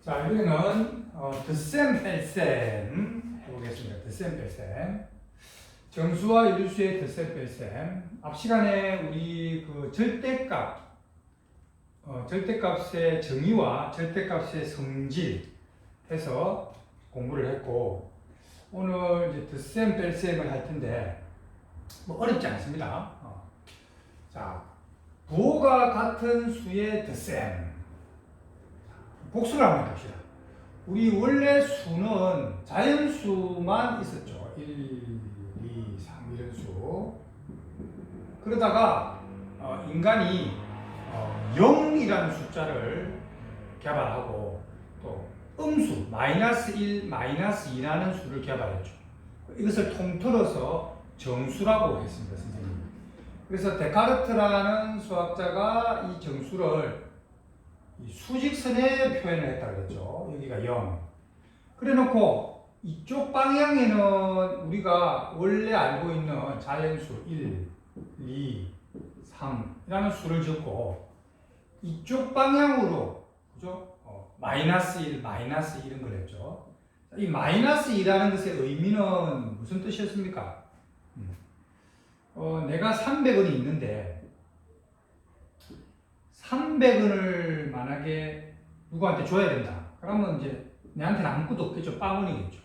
자, 여기는 덧셈 뺄셈 해보겠습니다. 덧셈 뺄셈. 정수와 유리수의 덧셈 뺄셈. 앞 시간에 우리 그 절대값의 정의와 절대값의 성질 해서 공부를 했고, 오늘 이제 덧셈 뺄셈을 할 텐데 뭐 어렵지 않습니다. 자, 부호가 같은 수의 덧셈. 복수를 한번 합시다. 우리 원래 수는 자연수만 있었죠. 1, 2, 3 이런 수. 그러다가 인간이 0이라는 숫자를 개발하고 또 음수, 마이너스 1, 마이너스 2라는 수를 개발했죠. 이것을 통틀어서 정수라고 했습니다, 선생님. 그래서 데카르트라는 수학자가 이 정수를 수직선에 표현을 했다고 그랬죠. 여기가 0. 그래 놓고 이쪽 방향에는 우리가 원래 알고 있는 자연수 1, 2, 3이라는 수를 적고, 이쪽 방향으로, 그죠? 마이너스 1, 마이너스 이런 걸 했죠. 이 마이너스 2라는 것의 의미는 무슨 뜻이었습니까? 내가 300원이 있는데 300원을 만약에 누구한테 줘야 된다. 그러면 이제 내한테는 아무것도 없겠죠. 빵원이겠죠.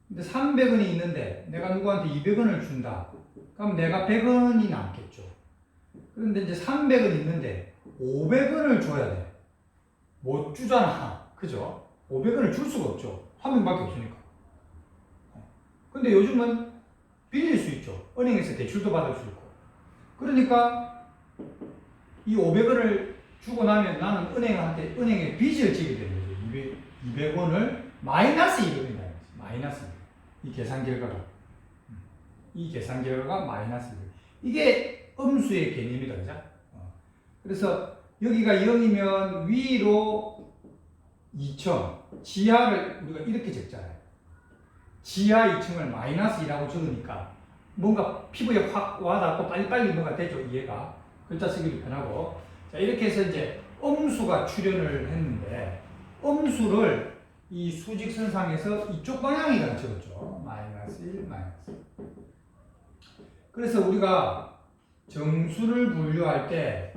근데 300원이 있는데 내가 누구한테 200원을 준다. 그럼 내가 100원이 남겠죠. 그런데 이제 300원 있는데 500원을 줘야 돼. 못 주잖아. 그죠? 500원을 줄 수가 없죠. 한 명밖에 없으니까. 근데 요즘은 빌릴 수 있죠. 은행에서 대출도 받을 수 있고. 그러니까 이 500원을 주고 나면 나는 은행에 빚을 지게 되는 거죠. 200원을 마이너스 200원이다. 마이너스 200원. 이 계산 결과가 마이너스 200원. 이게 음수의 개념이다. 그죠? 그래서 여기가 0이면 위로 2층, 지하를 우리가 이렇게 적잖아요. 지하 2층을 마이너스 2라고 적으니까 뭔가 피부에 확 와닿고 빨리빨리 뭐가 되죠. 이해가. 글자 쓰기도 편하고. 자, 이렇게 해서 이제 음수가 출현을 했는데, 음수를 이 수직선상에서 이쪽 방향이라고 적었죠. 마이너스 1, 마이너스 1. 그래서 우리가 정수를 분류할 때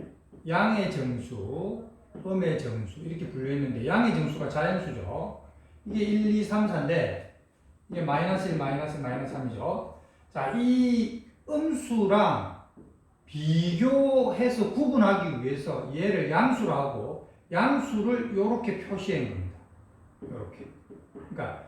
양의 정수, 음의 정수 이렇게 분류했는데, 양의 정수가 자연수죠. 이게 1, 2, 3, 4인데 이게 마이너스 1, 마이너스 1, 마이너스 3이죠. 자, 이 음수랑 비교해서 구분하기 위해서 얘를 양수로 하고 양수를 이렇게 표시한 겁니다. 이렇게. 그러니까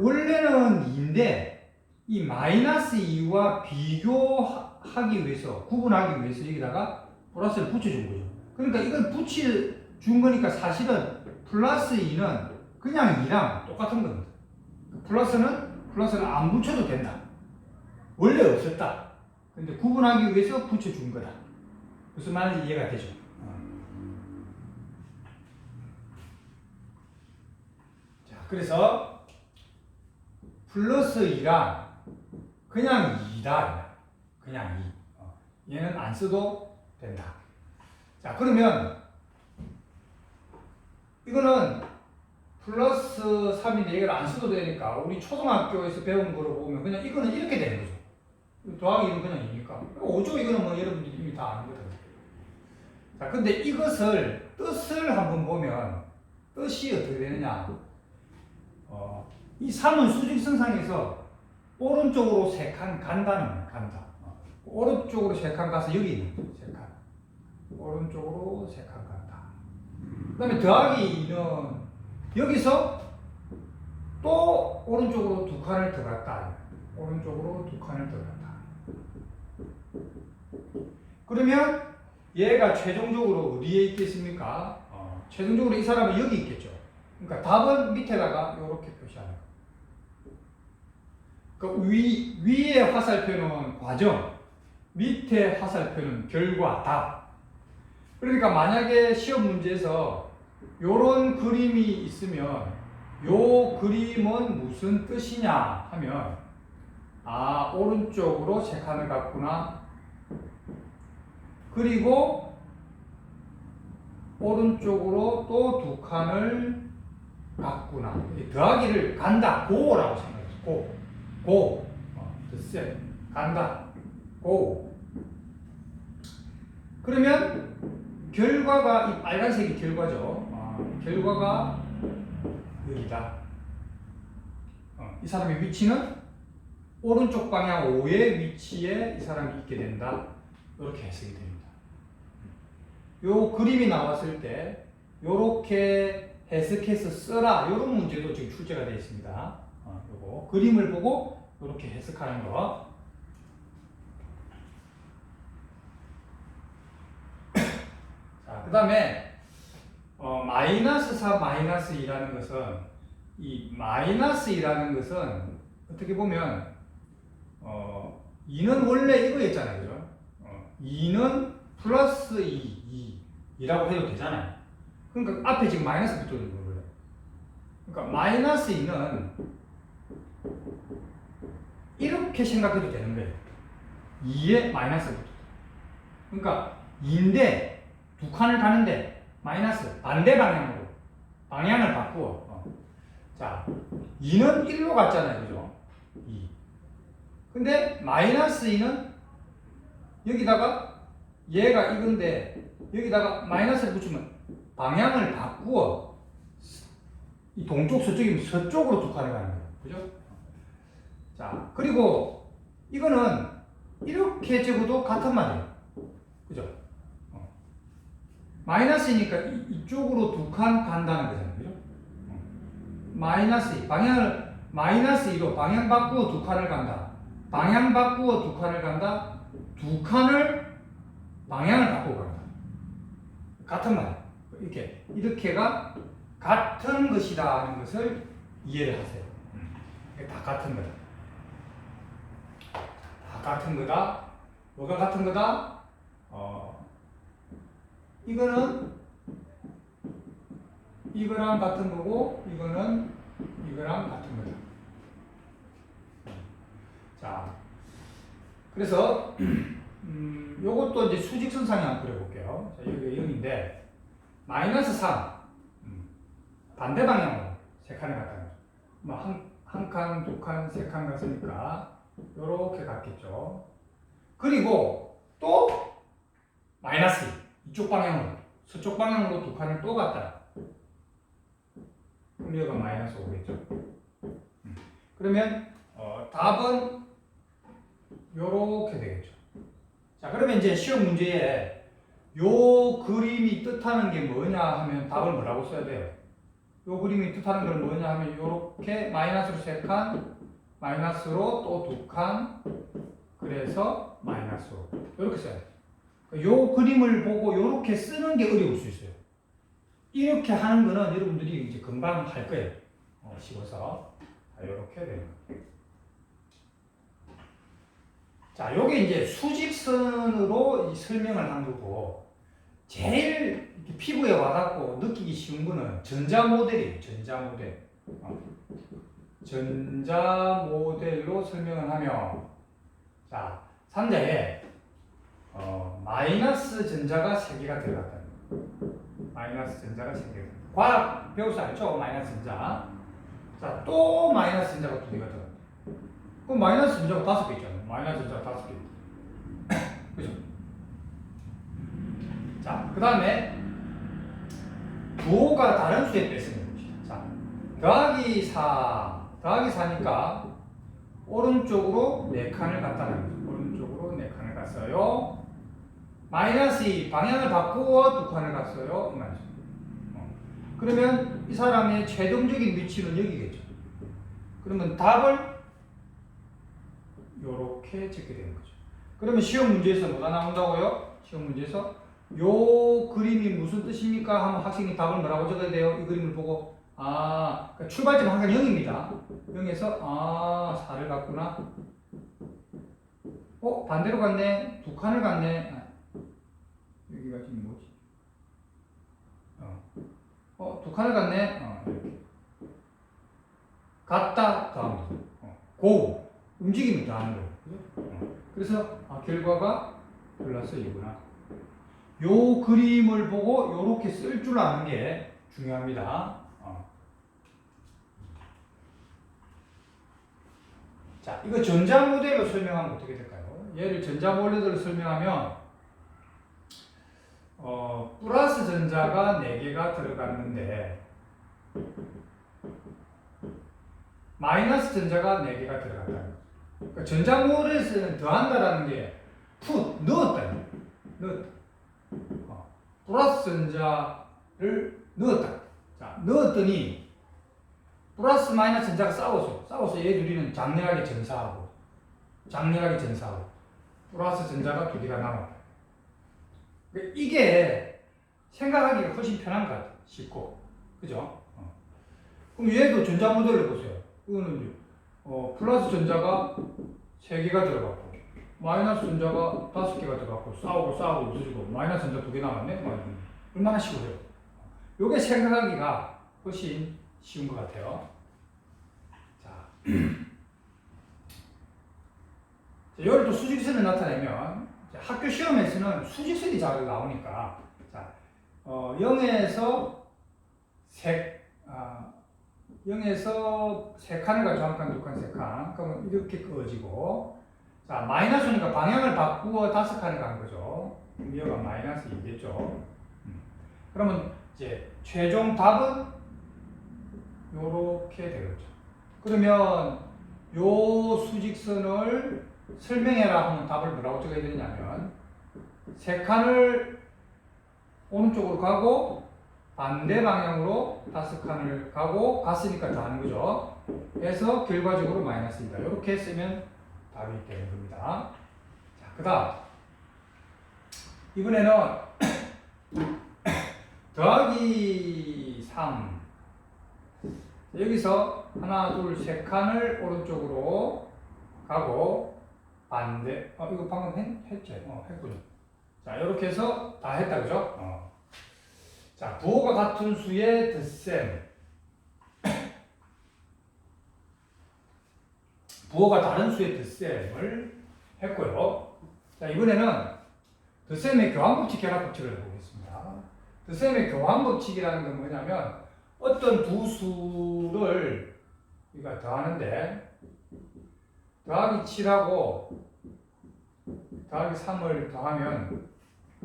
원래는 2인데 이 마이너스 2와 비교하기 위해서, 구분하기 위해서 여기다가 플러스를 붙여준 거죠. 그러니까 이걸 붙여준 거니까 사실은 플러스 2는 그냥 2랑 똑같은 겁니다. 플러스는 안 붙여도 된다. 원래 없었다. 근데 구분하기 위해서 붙여준 거다. 무슨 말인지 이해가 되죠? 자, 그래서 플러스 2랑 그냥 2다. 그냥 2. 얘는 안 써도 된다. 자, 그러면 이거는 플러스 3인데 이걸 안 써도 되니까 우리 초등학교에서 배운 거로 보면 그냥 이거는 이렇게 되는 거죠. 더하기 1은 그냥 2니까. 5조 이거는 뭐 여러분들이 이미 다 아는 거거든요. 자, 근데 이것을 뜻을 한번 보면 뜻이 어떻게 되느냐. 이 3은 수직선상에서 오른쪽으로 3칸 간다. 오른쪽으로 3칸 가서 여기 있는 거죠. 3칸. 오른쪽으로 3칸 간다. 그 다음에 더하기 2는 여기서 또 오른쪽으로 2칸을 더 갔다. 오른쪽으로 2칸을 더 갔다. 그러면 얘가 최종적으로 어디에 있겠습니까? 최종적으로 이 사람은 여기 있겠죠. 그러니까 답은 밑에다가 이렇게 표시하는 거예요. 그러니까 위에 화살표는 과정, 밑에 화살표는 결과, 답. 그러니까 만약에 시험 문제에서 요런 그림이 있으면 요 그림은 무슨 뜻이냐 하면, 아, 오른쪽으로 3칸을 갔구나. 그리고 오른쪽으로 또 두 칸을 갔구나. 더하기를 간다. 고라고 생각해서 고. 됐어요. 간다. 고. 그러면 결과가 이 빨간색이 결과죠. 결과가 여기다. 이 사람의 위치는 오른쪽 방향 5의 위치에 이 사람이 있게 된다. 이렇게 해석이 됩니다. 요 그림이 나왔을 때 요렇게 해석해서 써라. 이런 문제도 지금 출제가 되어 있습니다. 요거 그림을 보고 요렇게 해석하는 거. 자, 그 다음에 마이너스 4, 마이너스 2라는 것은 이 마이너스 2라는 것은 어떻게 보면 2는 원래 이거였잖아요. 그죠? 2는 플러스 2라고 해도 되잖아요. 그러니까 앞에 지금 마이너스 붙어 있는 거예요. 그러니까 마이너스 2는 이렇게 생각해도 되는 거예요. 2에 마이너스 붙어. 그러니까 2인데 두 칸을 가는데 마이너스 반대 방향으로 방향을 바꾸어. 자, 2는 1로 갔잖아요. 그죠? 2. 근데 마이너스 2는 여기다가 얘가 이건데 여기다가 마이너스를 붙이면 방향을 바꾸어. 이 동쪽 서쪽이면 서쪽으로 두 칸을 가는 거예요. 그죠? 자, 그리고 이거는 이렇게 적어도 같은 말이에요. 그죠? 마이너스니까 이쪽으로 두 칸 간다는 거잖아요. 그죠? 마이너스 2, 방향을 마이너스 2로 방향 바꾸어 두 칸을 간다. 방향 바꾸어 두 칸을 간다. 두 칸을 방향을 바꾸어 간다. 같은 말. 이렇게가 같은 것이다 하는 것을 이해를 하세요. 다 같은 거다. 다 같은 거다. 뭐가 같은 거다? 이거는 이거랑 같은 거고 이거는 이거랑 같은 거다. 자, 그래서 요것도 이제 수직선상에 한번 그려볼게요. 자, 여기가 0인데 마이너스 3 반대 방향으로 세 칸을 갔다는 거죠. 뭐 한 칸, 두 칸, 세 칸 갔으니까 요렇게 갔겠죠. 그리고 또 마이너스 2 이쪽 방향으로 서쪽 방향으로 두 칸을 또 갔다. 그럼 여기가 마이너스 5겠죠. 그러면 답은 요렇게 되겠죠. 자, 그러면 이제 시험 문제에 요 그림이 뜻하는 게 뭐냐 하면 답을 뭐라고 써야 돼요? 요 그림이 뜻하는 건 뭐냐 하면 요렇게 마이너스로 3칸, 마이너스로 또 2칸, 그래서 마이너스로 요렇게 써야 돼요. 요 그림을 보고 요렇게 쓰는 게 어려울 수 있어요. 이렇게 하는 거는 여러분들이 이제 금방 할 거예요. 쉬워서. 요렇게 되는 거예요. 자, 요게 이제 수직선으로 설명을 한 거고, 제일 피부에 와닿고 느끼기 쉬운 거는 전자 모델이에요. 전자 모델. 전자 모델로 설명을 하면, 자, 상자에 마이너스 전자가 3개가 들어갔다는 거예요. 마이너스 전자가 3개가. 과학 배울 수 알죠? 마이너스 전자. 자, 또 마이너스 전자가 2개가 들어갔다. 그럼 마이너스 전자가 5개 있잖아요. 마이너스 전자가 5개. 그죠? 자, 그 다음에 부호가 다른 수에 뺐으면 봅시다. 자, 더하기 4니까 오른쪽으로 4칸을 갔다는 거죠. 오른쪽으로 4칸을 갔어요. 마이너스 2, 방향을 바꾸어 2칸을 갔어요. 이 말이죠. 그러면 이 사람의 최종적인 위치는 여기겠죠. 그러면 답을 이렇게 적게 되는 거죠. 그러면 시험 문제에서 뭐가 나온다고요? 시험 문제에서 요 그림이 무슨 뜻입니까? 하면 학생이 답을 뭐라고 적어야 돼요? 이 그림을 보고 그러니까 출발점 항상 0입니다. 0에서 4를 갔구나. 반대로 갔네. 2칸을 갔네. 여기가 지금 뭐지? 2칸을 갔네. 이렇게. 갔다 더합니다. 고 움직임이 더하는 거예요. 그래서 결과가 플러스 2구나. 요 그림을 보고 요렇게 쓸 줄 아는 게 중요합니다. 자, 이거 전자 모델로 설명하면 어떻게 될까요? 얘를 전자 모델로 설명하면 플러스 전자가 4개가 들어갔는데 마이너스 전자가 4개가 들어갔다는 거죠. 그러니까 전자 모델에서는 더한다라는 게 넣었다. 플러스 전자를 넣었다. 자, 넣었더니 플러스 마이너스 전자가 싸워서 얘 둘이는 장렬하게 전사하고 플러스 전자가 2개가 남았다. 이게 생각하기가 훨씬 편한 것 같아요. 쉽고. 그죠? 그럼 얘도 전자 모델을 보세요. 이거는 플러스 전자가 3개가 들어갔고 마이너스 전자가 5개가 들어갔고 싸우고 늦어지고 마이너스 전자 2개 남았네? 얼마나 쉬워요? 요게 생각하기가 훨씬 쉬운 것 같아요. 자, 이걸 또 수직선을 나타내면 학교 시험에서는 수직선이 잘 나오니까 자, 0에서 3칸을 가지고 1칸, 2칸, 3칸 그러면 이렇게 그어지고 자, 마이너스니까 방향을 바꾸어 5칸을 간 거죠. 그럼 여기가 마이너스 2겠죠. 그러면 이제 최종 답은 요렇게 되겠죠. 그러면 요 수직선을 설명해라 하면 답을 뭐라고 적어야 되냐면 3칸을 오른쪽으로 가고 반대 방향으로 5칸을 가고 갔으니까 더하는 거죠. 그래서 결과적으로 마이너스입니다. 이렇게 쓰면 답이 되는 겁니다. 자, 그 다음 이번에는 더하기 3 여기서 하나, 둘, 3칸을 오른쪽으로 가고 반대 이거 방금 했죠? 했군요. 자, 이렇게 해서 다 했다, 그죠? 자, 부호가 같은 수의 덧셈 부호가 다른 수의 덧셈을 했고요. 자, 이번에는 덧셈의 교환법칙, 결합법칙을 해보겠습니다. 덧셈의 교환법칙이라는 건 뭐냐면 어떤 두 수를 우리가 더하는데 더하기 7하고 더하기 3을 더하면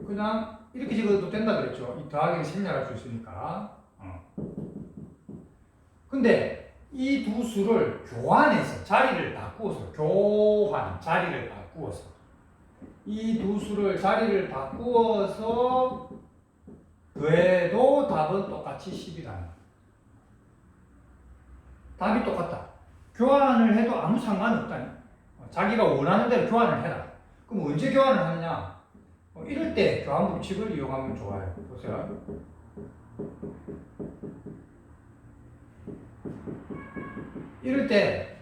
그냥 이렇게 적어도 된다 그랬죠. 이 더하기를 생략할 수 있으니까. 근데 이 두 수를 교환해서 자리를 바꾸어서 이 두 수를 자리를 바꾸어서 더해도 답은 똑같이 10이라는 답이 똑같다. 교환을 해도 아무 상관없다니. 자기가 원하는 대로 교환을 해라. 그럼 언제 교환을 하느냐? 이럴 때 교환 법칙을 이용하면 좋아요. 보세요. 이럴 때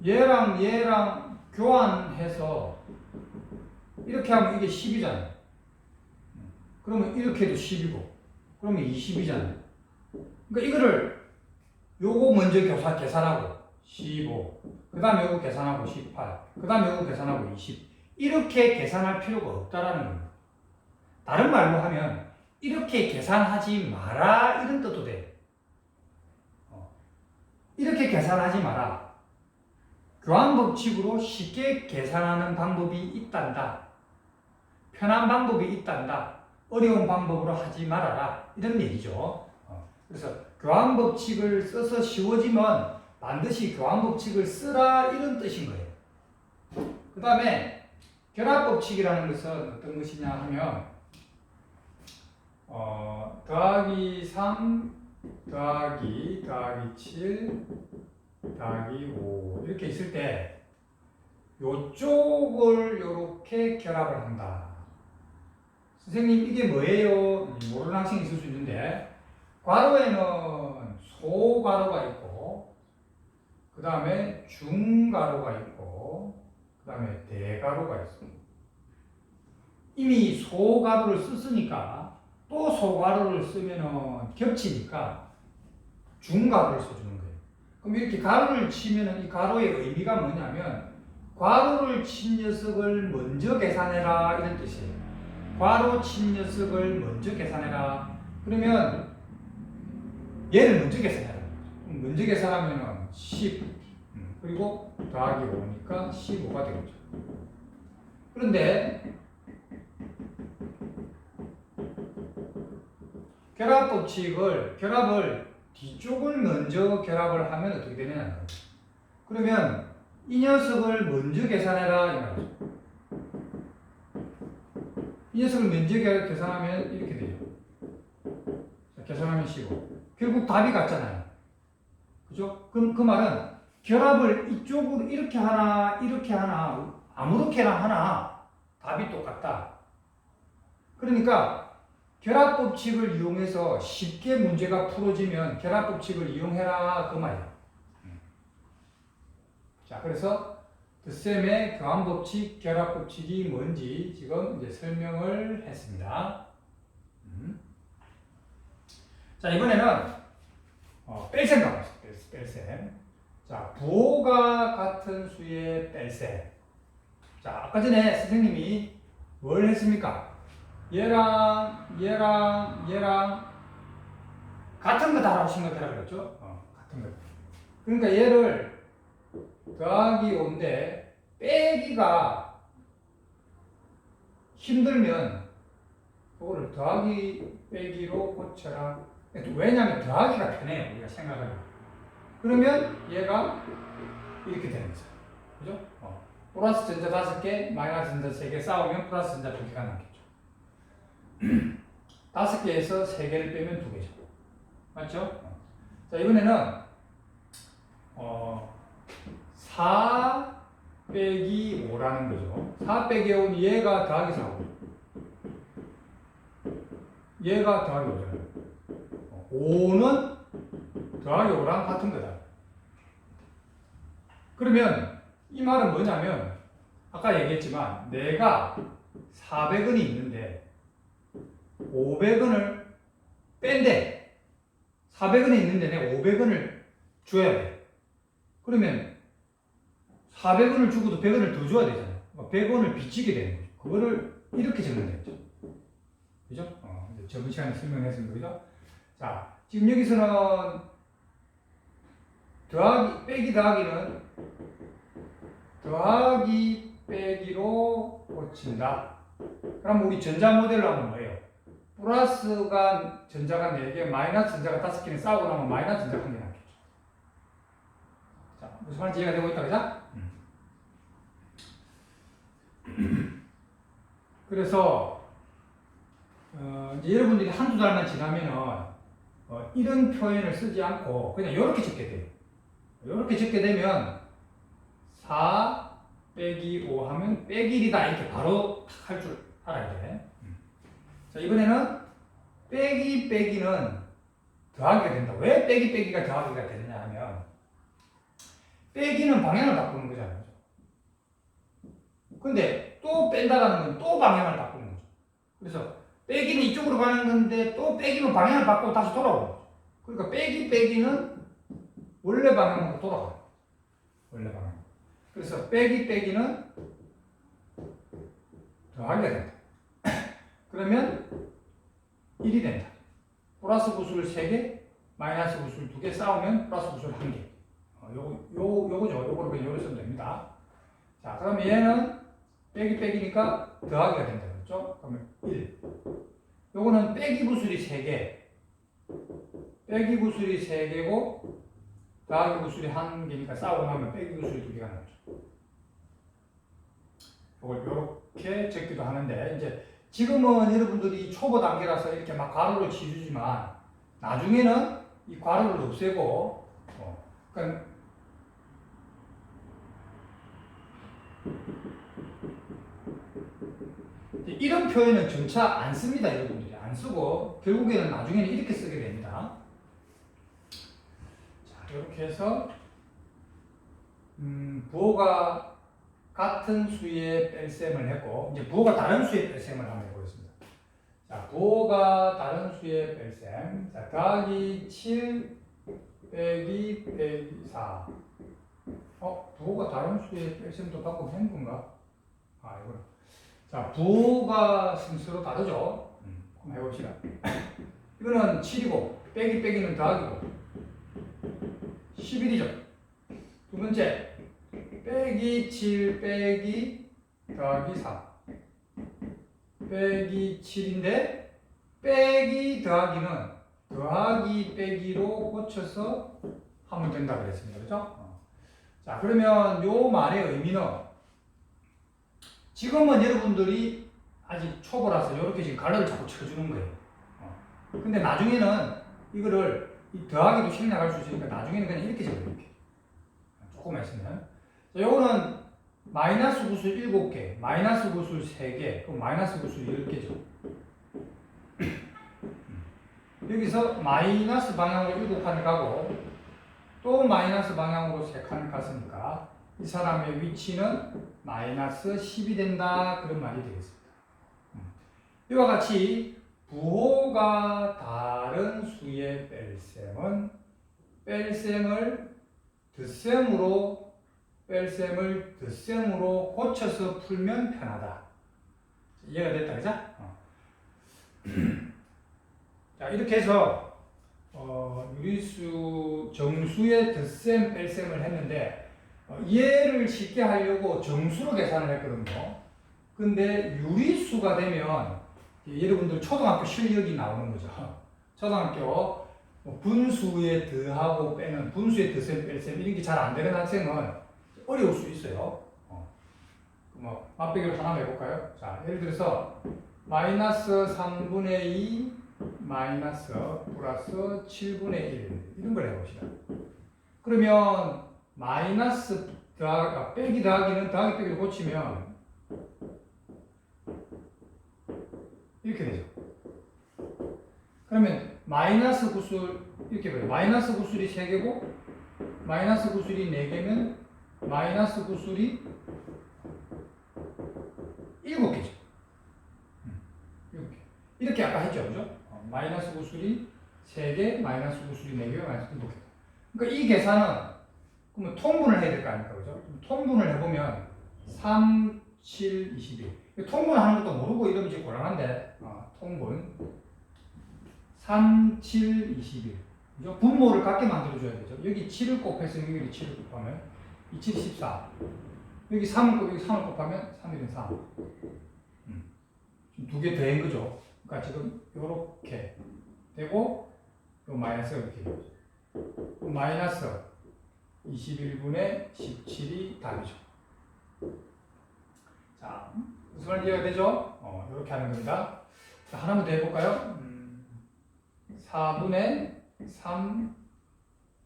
얘랑 교환해서 이렇게 하면 이게 10이잖아요. 그러면 이렇게 해도 10이고 그러면 20이잖아요. 그러니까 이거를 요거 먼저 계산하고 15, 그 다음에 요거 계산하고 18, 그 다음에 요거 계산하고 20 이렇게 계산할 필요가 없다라는 겁니다. 다른 말로 하면 이렇게 계산하지 마라 이런 뜻도 돼. 이렇게 계산하지 마라. 교환 법칙으로 쉽게 계산하는 방법이 있단다. 편한 방법이 있단다. 어려운 방법으로 하지 말아라. 이런 얘기죠. 그래서 교환 법칙을 써서 쉬워지면 반드시 교환 법칙을 쓰라 이런 뜻인 거예요. 그 다음에 결합 법칙이라는 것은 어떤 것이냐 하면 더하기 3 더하기 7 더하기 5 이렇게 있을 때 요쪽을 이렇게 결합을 한다. 선생님 이게 뭐예요? 모르는 학생이 있을 수 있는데 괄호에는 소괄호가 있고 그 다음에 중괄호가 있고 그 다음에 대괄호가 있습니다. 이미 소괄호를 썼으니까 또 소괄호를 쓰면은 겹치니까 중괄호를 써주는 거예요. 그럼 이렇게 가로를 치면은 이 가로의 의미가 뭐냐면 괄호를 친 녀석을 먼저 계산해라 이런 뜻이에요. 괄호 친 녀석을 먼저 계산해라. 그러면 얘를 먼저 계산해라. 먼저 계산하면 10 그리고 더하기 5니까 15가 되겠죠. 그런데 결합을 뒤쪽을 먼저 결합을 하면 어떻게 되느냐. 그러면 이 녀석을 먼저 계산해라 이 말이죠. 이 녀석을 먼저 계산하면 이렇게 돼요. 자, 계산하면 15. 결국 답이 같잖아요. 그죠? 그럼 그 말은 결합을 이쪽으로 이렇게 하나 아무렇게나 하나 답이 똑같다. 그러니까 결합법칙을 이용해서 쉽게 문제가 풀어지면 결합법칙을 이용해라 그 말이야. 자, 그래서 드셈의 교환법칙, 결합법칙이 뭔지 지금 이제 설명을 했습니다. 자, 이번에는 뺄셈 가보겠습니다. 뺄셈. 자, 부호가 같은 수의 뺄셈. 자, 아까 전에 선생님이 뭘 했습니까? 얘랑 같은 거 다라고 생각해라 그랬죠? 같은 거. 그러니까 얘를 더하기 5인데 빼기가 힘들면 그거를 더하기 빼기로 고쳐라. 왜냐하면 더하기가 편해요. 우리가 생각하면. 그러면 얘가 이렇게 되는 거죠. 그죠? 플러스 전자 5개, 마이너스 전자 3개 싸우면 플러스 전자 2개가 남겠죠. 5개에서 3개를 빼면 2개죠. 맞죠? 자, 이번에는 4 빼기 5라는 거죠. 4 빼기 5는 얘가 더하기 4고 얘가 더하기 5잖아요. 5는 더하기 5랑 같은 거다. 그러면 이 말은 뭐냐면 아까 얘기했지만 내가 400원이 있는데 500원을 뺀대. 400원이 있는데 내가 500원을 줘야 돼. 그러면 400원을 주고도 100원을 더 줘야 되잖아. 100원을 빚지게 되는 거죠. 그거를 이렇게 적는 거죠. 그죠? 저번 시간에 설명했습니다. 그죠? 자, 지금 여기서는 빼기 더하기는 더하기 빼기로 고친다. 그럼 우리 전자 모델로 하면 뭐예요? 플러스가 전자가 4개, 마이너스 전자가 5개는 싸우고 나면 마이너스 전자가 1개 남겠죠. 자, 무슨 말인지 이해가 되고 있다, 그죠? 그래서 이제 여러분들이 한두 달만 지나면은 이런 표현을 쓰지 않고 그냥 이렇게 적게 돼요. 이렇게 적게 되면 4 빼기 5 하면 빼기 1이다 이렇게 바로 할 줄 알아야 돼. 자, 이번에는 빼기는 더하기가 된다. 왜 빼기가 더하기가 되느냐 하면 빼기는 방향을 바꾸는 거잖아요. 근데 또 뺀다라는 건 또 방향을 바꾸는 거죠. 그래서 빼기는 이쪽으로 가는 건데 또 빼기는 방향을 바꾸고 다시 돌아오는 거죠. 그러니까 빼기는 원래 방향으로 돌아가요. 원래 방향. 그래서 빼기는 더하기가 된다. 그러면 1이 된다. 플러스 구수를 3개, 마이너스 구수를 2개 싸우면 플러스 구수를 1개. 요거죠. 요거를 그냥 요로 쓰면 됩니다. 자, 그럼 얘는 빼기니까 더하기가 된다. 그렇죠? 그러면 1. 요거는 빼기 구술이 3개. 빼기 구술이 3개고, 더하기 구술이 1개니까 싸우고 나면 빼기 구술이 2개가 나오죠. 요걸 요렇게 적기도 하는데, 이제 지금은 여러분들이 초보 단계라서 이렇게 막 괄호를 지주지만, 나중에는 이 괄호를 없애고, 그러니까 이런 표현은 점차 안 씁니다. 여러분들이 안 쓰고 결국에는 나중에는 이렇게 쓰게 됩니다. 자, 이렇게 해서 부호가 같은 수의 뺄셈을 했고 이제 부호가 다른 수의 뺄셈을 한번 해보겠습니다. 자, 부호가 다른 수의 뺄셈. 자, 더하기 7 빼기 4. 부호가 다른 수의 뺄셈도 바꾸면 한 건가? 이거는. 자, 부호가 순서로 다르죠? 한번 해봅시다. 이거는 7이고, 빼기는 더하기고, 11이죠. 두 번째, 빼기 7 빼기 더하기 4. 빼기 7인데, 빼기 더하기는 더하기 빼기로 고쳐서 하면 된다 그랬습니다. 그죠? 자, 그러면 요 말의 의미는 지금은 여러분들이 아직 초보라서 이렇게 지금 갈라를 자꾸 쳐주는 거예요. 근데 나중에는 이거를 이 더하기도 생략할 수 있으니까 나중에는 그냥 이렇게 적어요. 이렇게. 조금만 있으면. 자, 요거는 마이너스 구술 7개, 마이너스 구술 3개, 그럼 마이너스 구술 10개죠. 여기서 마이너스 방향으로 7칸을 가고 또 마이너스 방향으로 3칸을 갔으니까 이 사람의 위치는 마이너스 10이 된다. 그런 말이 되겠습니다. 이와 같이 부호가 다른 수의 뺄셈은 뺄셈을 덧셈으로 고쳐서 풀면 편하다. 이해가 됐다, 그죠? 자, 이렇게 해서 유리수 정수의 덧셈, 뺄셈을 했는데 이해를 쉽게 하려고 정수로 계산을 했거든요. 근데 유리수가 되면 여러분들 초등학교 실력이 나오는 거죠. 초등학교 분수에 더하고 빼는 분수에 덧셈, 뺄셈 이런 게 잘 안 되는 학생은 어려울 수 있어요. 맛배기를 하나 해볼까요? 자, 예를 들어서 마이너스 3분의 2 마이너스 플러스 7분의 1 이런 걸 해봅시다. 그러면 마이너스 빼기 더하기는 더하기 빼기를 고치면 이렇게 되죠. 그러면 마이너스 구술 이렇게 봐요. 마이너스 구술이 3개고 마이너스 구술이 4개면 마이너스 구술이 7개죠. 이렇게 아까 했죠, 그죠? 마이너스 구술이 3개, 마이너스 구술이 4개, 마이너스 7개. 그러니까 이 계산은 그러면 통분을 해야 될 거 아닙니까, 그죠? 통분을 해보면 3, 7, 21. 통분하는 것도 모르고 이러면 이제 곤란한데, 통분 3, 7, 21. 그죠? 분모를 같게 만들어줘야 되죠. 여기 7을 곱해서 여기 7을 곱하면 2, 7, 14. 여기 3을 여기 3을 곱하면 3, 1은 3. 지금 2개 더한 거죠. 그러니까 지금 요렇게 되고 요 마이너스가 이렇게 되죠. 마이너스 21분의 17이 답이죠. 자, 무슨 말인지 이해가 되죠? 이렇게 하는 겁니다. 자, 하나만 더 해볼까요? 4분의 3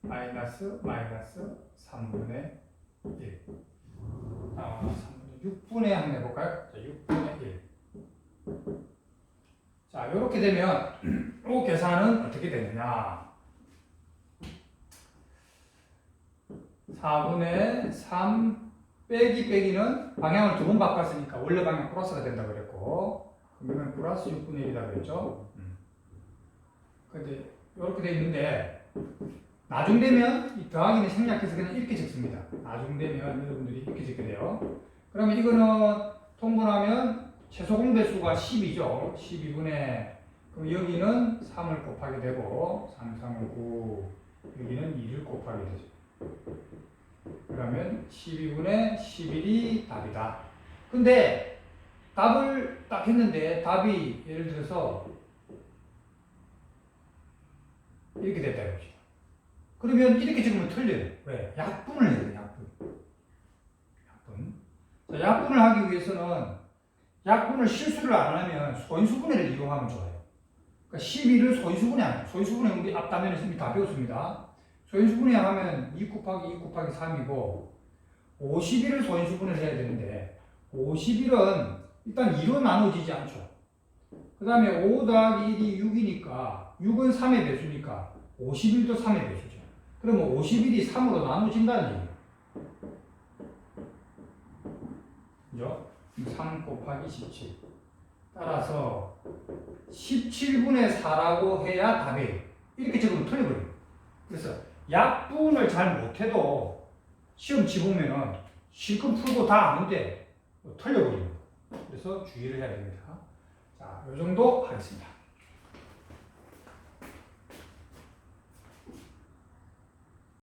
마이너스 3분의 1. 6분의 한번 해볼까요? 자, 6분의 1. 자, 이렇게 되면 이 계산은 어떻게 되느냐? 4분의 3 빼기는 방향을 2번 바꿨으니까 원래 방향 플러스가 된다고 그랬고 그러면 플러스 6분의 1이라고 그랬죠. 근데 이렇게 돼 있는데 나중 되면 이 더하기는 생략해서 그냥 이렇게 적습니다. 나중 되면 여러분들이 이렇게 적게 돼요. 그러면 이거는 통분하면 최소 공배수가 10이죠. 12분의 그럼 여기는 3을 곱하게 되고 3, 3은 9 여기는 2를 곱하게 되죠. 그러면 12분의 11이 답이다. 근데 답을 딱 했는데 답이 예를 들어서 이렇게 됐다 이거지. 그러면 이렇게 적으면 틀려요. 왜? 약분을 해야 돼요. 약분. 자, 약분을 하기 위해서는 약분을 실수를 안 하면 소인수분해를 이용하면 좋아요. 그러니까 12를 소인수분해 안 해요. 소인수분해 우리 앞 단면에서 이미 다 배웠습니다. 소인수분해 하면 2 곱하기 2 곱하기 3이고 51을 소인수분해를 해야 되는데 51은 일단 2로 나눠지지 않죠. 그 다음에 5 더하기 1이 6이니까 6은 3의 배수니까 51도 3의 배수죠. 그러면 51이 3으로 나눠진다는 얘기예요. 그죠? 3 곱하기 17. 따라서 17분의 4라고 해야 답이에요. 이렇게 적으면 틀려버려요. 그래서 약분을 잘 못해도 시험 지보면은 실컷 풀고 다 아는데 틀려버려요. 그래서 주의를 해야 됩니다. 자, 이 정도 하겠습니다.